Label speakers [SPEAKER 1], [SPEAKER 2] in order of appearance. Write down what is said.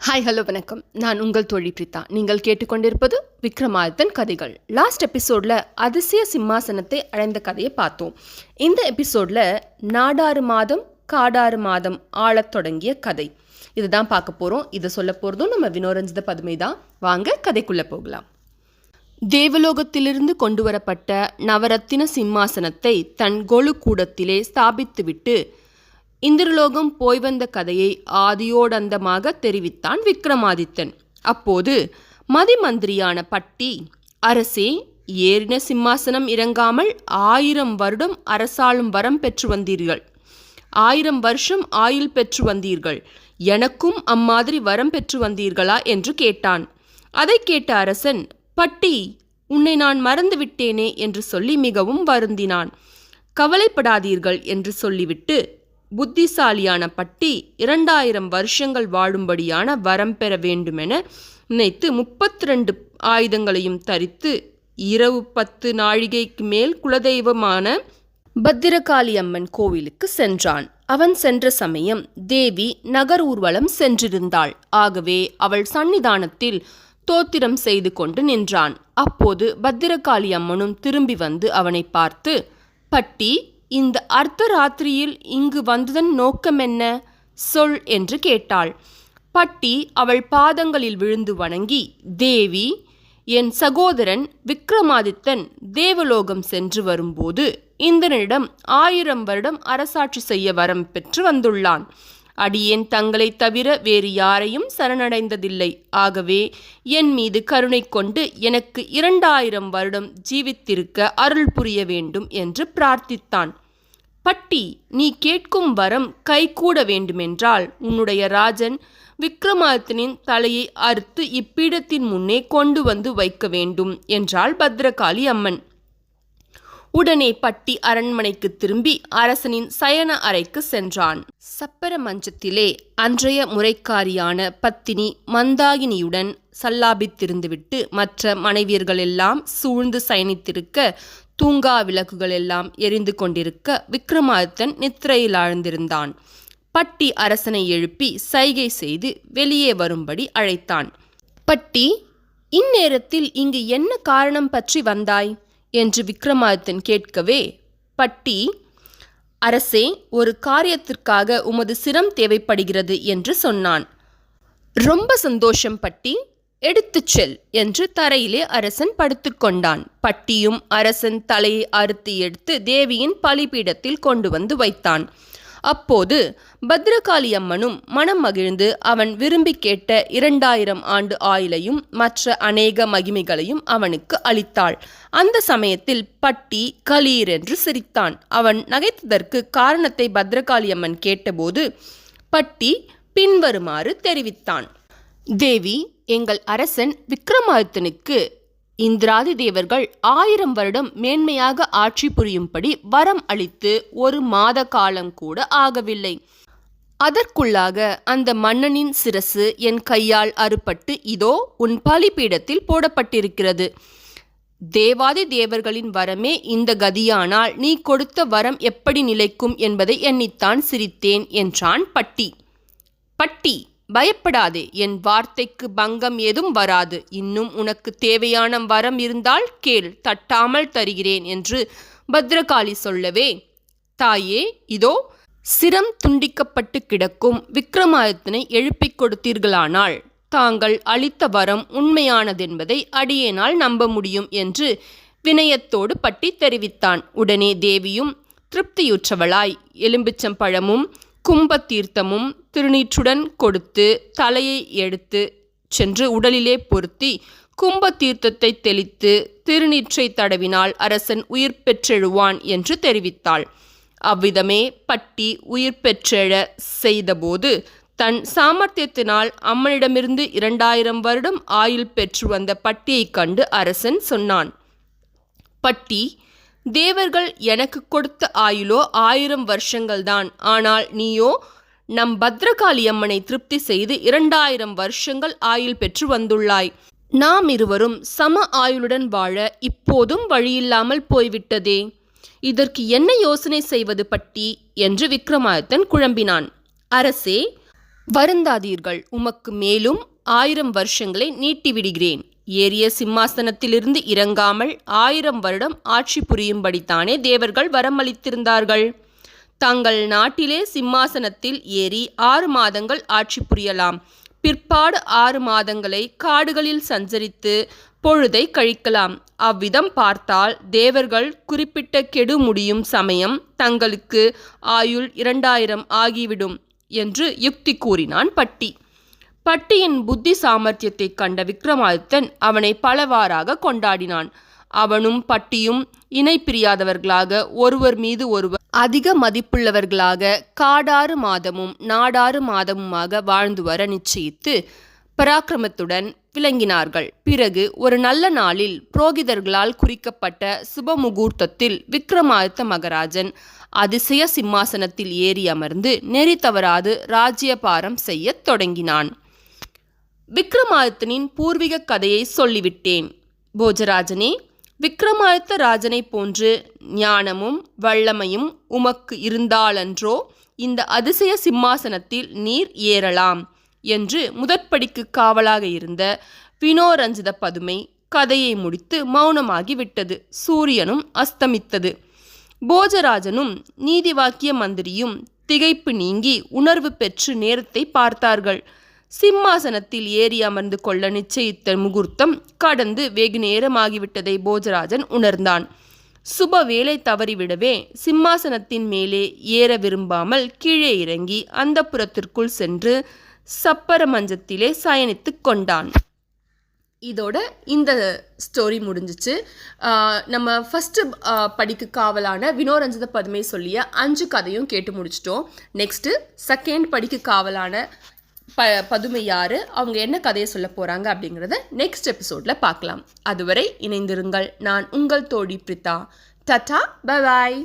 [SPEAKER 1] Hi hello வணக்கம். நான் உங்கள் தோழி பிரீதா. நீங்கள் கேட்டுக்கொண்டிருப்பது விக்ரமாதித்தன் கதைகள். லாஸ்ட் எபிசோடில் அதிசய சிம்மாசனத்தை அடைந்த கதையை பார்த்தோம். இந்த எபிசோடில் நாடாறு மாதம் காடாறு மாதம் ஆளத் தொடங்கிய கதை இதுதான் பார்க்க போகிறோம். இதை சொல்ல போகிறதும் நம்ம வினோரஞ்சித பதுமை தான். வாங்க கதைக்குள்ளே போகலாம். தேவலோகத்திலிருந்து கொண்டு வரப்பட்ட நவரத்தின சிம்மாசனத்தை தன் கொலு கூடத்திலே ஸ்தாபித்துவிட்டு இந்திரலோகம் போய் வந்த கதையை ஆதியோடந்தமாக தெரிவித்தான் விக்ரமாதித்தன். அப்போது மதிமந்திரியான பட்டி, அரசே, ஏறின சிம்மாசனம் இறங்காமல் 1000 வருடம் அரசாளும் வரம் பெற்று வந்தீர்கள். 1000 வருஷம் ஆயுள் பெற்று வந்தீர்கள். எனக்கும் அம்மாதிரி வரம் பெற்று வந்தீர்களா என்று கேட்டான். அதை கேட்ட அரசன், பட்டி, உன்னை நான் மறந்துவிட்டேனே என்று சொல்லி மிகவும் வருந்தினான். கவலைப்படாதீர்கள் என்று சொல்லிவிட்டு புத்திசாலியான பட்டி 2000 வருஷங்கள் வாழும்படியான வரம் பெற வேண்டுமென நினைத்து 32 ஆயுதங்களையும் தரித்து இரவு 10 நாழிகைக்கு மேல் குலதெய்வமான பத்திரகாளி அம்மன் கோவிலுக்கு சென்றான். அவன் சென்ற சமயம் தேவி நகர் ஊர்வலம் சென்றிருந்தாள். ஆகவே அவள் சன்னிதானத்தில் தோத்திரம் செய்து கொண்டு நின்றான். அப்போது பத்திரகாளி அம்மனும் திரும்பி வந்து அவனை பார்த்து, பட்டி, இந்த அர்த்தராத்திரியில் இங்கு வந்ததன் நோக்கம் என்ன? சொல் என்று கேட்டாள். பட்டி அவள் பாதங்களில் விழுந்து வணங்கி, தேவி, என் சகோதரன் விக்ரமாதித்தன் தேவலோகம் சென்று வரும்போது இந்திரனிடம் 1000 வருடம் அரசாட்சி செய்ய வரம் பெற்று வந்துள்ளான். அடியேன் தங்களை தவிர வேறு யாரையும் சரணடைந்ததில்லை. ஆகவே என் மீது கருணை கொண்டு எனக்கு 2000 வருடம் ஜீவித்திருக்க அருள் புரிய வேண்டும் என்று பிரார்த்தித்தான். பட்டி, நீ கேட்கும் வரம் கைகூட வேண்டுமென்றால் உன்னுடைய ராஜன் விக்ரமாதித்தனின் தலையை அறுத்து இப்பீடத்தின் முன்னே கொண்டு வந்து வைக்க வேண்டும் என்றாள் பத்ரகாளி அம்மன். உடனே பட்டி அரண்மனைக்கு திரும்பி அரசனின் சயன அறைக்கு சென்றான். சப்பர மஞ்சத்திலே அன்றைய முறைக்காரியான பத்தினி மந்தாகினியுடன் சல்லாபித்திருந்துவிட்டு மற்ற மனைவியர்களெல்லாம் சூழ்ந்து சயனித்திருக்க, தூங்கா விளக்குகள் எல்லாம் எரிந்து கொண்டிருக்க விக்ரமாதித்தன் நித்திரையில் ஆழ்ந்திருந்தான். பட்டி அரசனை எழுப்பி சைகை செய்து வெளியே வரும்படி அழைத்தான். பட்டி, இந்நேரத்தில் இங்கு என்ன காரணம் பற்றி வந்தாய் என்று விக்ரமாதித்தன் கேட்கவே, பட்டி, அரசே, ஒரு காரியத்திற்காக உமது சிரம் தேவைப்படுகிறது என்று சொன்னான். ரொம்ப சந்தோஷம் பட்டி, எடுத்துச் செல் என்று தரையிலே அரசன் படுத்துக்கொண்டான். பட்டியும் அரசன் தலையை அறுத்து எடுத்து தேவியின் பலிபீடத்தில் கொண்டு வந்து வைத்தான். அப்போது பத்ரகாளி அம்மனும் மனம் மகிழ்ந்து அவன் விரும்பி கேட்ட 2000 ஆண்டு ஆயுளையும் மற்ற அநேக மகிமைகளையும் அவனுக்கு அளித்தாள். அந்த சமயத்தில் பட்டி கலீரென்று சிரித்தான். அவன் நகைத்ததற்கு காரணத்தை பத்ரகாளி அம்மன் கேட்டபோது பட்டி பின்வருமாறு தெரிவித்தான். தேவி, எங்கள் அரசன் விக்ரமாதித்தனுக்கு இந்திராதி தேவர்கள் 1000 வருடம் மேன்மையாக ஆட்சி புரியும்படி வரம் அளித்து 1 மாத காலம் கூட ஆகவில்லை. அதற்குள்ளாக அந்த மன்னனின் சிரசு என் கையால் அறுபட்டு இதோ உன் பலிபீடத்தில் போடப்பட்டிருக்கிறது. தேவாதி தேவர்களின் வரமே இந்த கதியானால் நீ கொடுத்த வரம் எப்படி நிலைக்கும் என்பதை எண்ணித்தான் சிரித்தேன் என்றான் பட்டி. பட்டி, பயப்படாதே, என் வார்த்தைக்கு பங்கம் ஏதும் வராது. இன்னும் உனக்கு தேவையான வரம் இருந்தால் கேள், தட்டாமல் தருகிறேன் என்று பத்ரகாளி சொல்லவே, தாயே, இதோ சிரம் துண்டிக்கப்பட்டு கிடக்கும் விக்ரமாதித்தனை எழுப்பிக் கொடுத்தீர்களானால் தாங்கள் அளித்த வரம் உண்மையானதென்பதை அடியேனால் நம்ப முடியும் என்று வினயத்தோடு பட்டி தெரிவித்தான். உடனே தேவியும் திருப்தியுற்றவளாய் எலும்பிச்சம்பழமும் கும்பத்தீர்த்தமும் திருநீற்றுடன் கொடுத்து தலையை எடுத்து சென்று உடலிலே பொருத்தி கும்பத்தீர்த்தத்தை தெளித்து திருநீற்றை தடவினால் அரசன் உயிர் பெற்றெழுவான் என்று தெரிவித்தாள். அவ்விதமே பட்டி உயிர் பெற்றெழ செய்தபோது தன் சாமர்த்தியத்தினால் அம்மனிடமிருந்து 2000 வருடம் ஆயுள் பெற்று வந்த பட்டியை கண்டு அரசன் சொன்னான். பட்டி, தேவர்கள் எனக்கு கொடுத்த ஆயுளோ 1000 வருஷங்கள்தான். ஆனால் நீயோ நம் பத்ரகாளி அம்மனை திருப்தி செய்து 2000 வருஷங்கள் ஆயுள் பெற்று வந்துள்ளாய். நாம் இருவரும் சம ஆயுளுடன் வாழ இப்போதும் வழியில்லாமல் போய்விட்டதே. இதற்கு என்ன யோசனை செய்வது பட்டி என்று விக்ரமாதித்தன் குழம்பினான். அரசே, வருந்தாதீர்கள், உமக்கு மேலும் 1000 வருஷங்களை நீட்டிவிடுகிறேன். ஏறிய சிம்மாசனத்திலிருந்து இறங்காமல் 1000 வருடம் ஆட்சி புரியும்படித்தானே தேவர்கள் வரமளித்திருந்தார்கள். தங்கள் நாட்டிலே சிம்மாசனத்தில் ஏறி 6 மாதங்கள் ஆட்சி புரியலாம். பிற்பாடு 6 மாதங்களை காடுகளில் சஞ்சரித்து பொழுதை கழிக்கலாம். அவ்விதம் பார்த்தால் தேவர்கள் குறிப்பிட்ட கெடு முடியும் சமயம் தங்களுக்கு ஆயுள் 2000 ஆகிவிடும் என்று யுக்தி கூறினான் பட்டி. பட்டியின் புத்தி சாமர்த்தியத்தை கண்ட விக்ரமாதித்தன் அவனை பலவாறாக கொண்டாடினான். அவனும் பட்டியும் இணை பிரியாதவர்களாக ஒருவர் மீது ஒருவர் அதிக மதிப்புள்ளவர்களாக காடாறு மாதமும் நாடாறு மாதமுமாக வாழ்ந்து வர நிச்சயித்து பராக்கிரமத்துடன் விளங்கினார்கள். பிறகு ஒரு நல்ல நாளில் புரோகிதர்களால் குறிக்கப்பட்ட சுபமுகூர்த்தத்தில் விக்ரமாதித்த மகாராஜன் அதிசய சிம்மாசனத்தில் ஏறி அமர்ந்து நெறி தவறாது ராஜ்யபாரம் செய்யத் தொடங்கினான். விக்ரமாதித்தனின் பூர்வீக கதையை சொல்லிவிட்டேன். போஜராஜனே, விக்ரமாதித்த ராஜனை போன்று ஞானமும் வல்லமையும் உமக்கு இருந்தாலன்றோ இந்த அதிசய சிம்மாசனத்தில் நீர் ஏறலாம் என்று முதற்படிக்கு காவலாக இருந்த வினோரஞ்சித பதுமை கதையை முடித்து மௌனமாகி விட்டது. சூரியனும் அஸ்தமித்தது. போஜராஜனும் நீதிவாக்கிய மந்திரியும் திகைப்பு நீங்கி உணர்வு பெற்று நேரத்தை பார்த்தார்கள். சிம்மாசனத்தில் ஏறி அமர்ந்து கொள்ள நிச்சயித்த முகூர்த்தம் கடந்து வெகு நேரமாகிவிட்டதை போஜராஜன் உணர்ந்தான். சுப வேலை தவறிவிடவே சிம்மாசனத்தின் மேலே ஏற விரும்பாமல் கீழே இறங்கி அந்தப்புரத்திற்குள் சென்று சப்பர மஞ்சத்திலே சயனித்து கொண்டான். இதோட இந்த ஸ்டோரி முடிஞ்சிச்சு. நம்ம ஃபஸ்ட்டு படிக்கு காவலான வினோரஞ்சித பதுமை சொல்லிய 5 கதையும் கேட்டு முடிச்சிட்டோம். நெக்ஸ்ட்டு செகண்ட் படிக்கு காவலான பதுமை யார், அவங்க என்ன கதையை சொல்ல போகிறாங்க அப்படிங்கிறத நெக்ஸ்ட் எபிசோடில் பார்க்கலாம். அதுவரை இணைந்திருங்கள். நான் உங்கள் தோழி பிரித்தா. Tata, bye bye.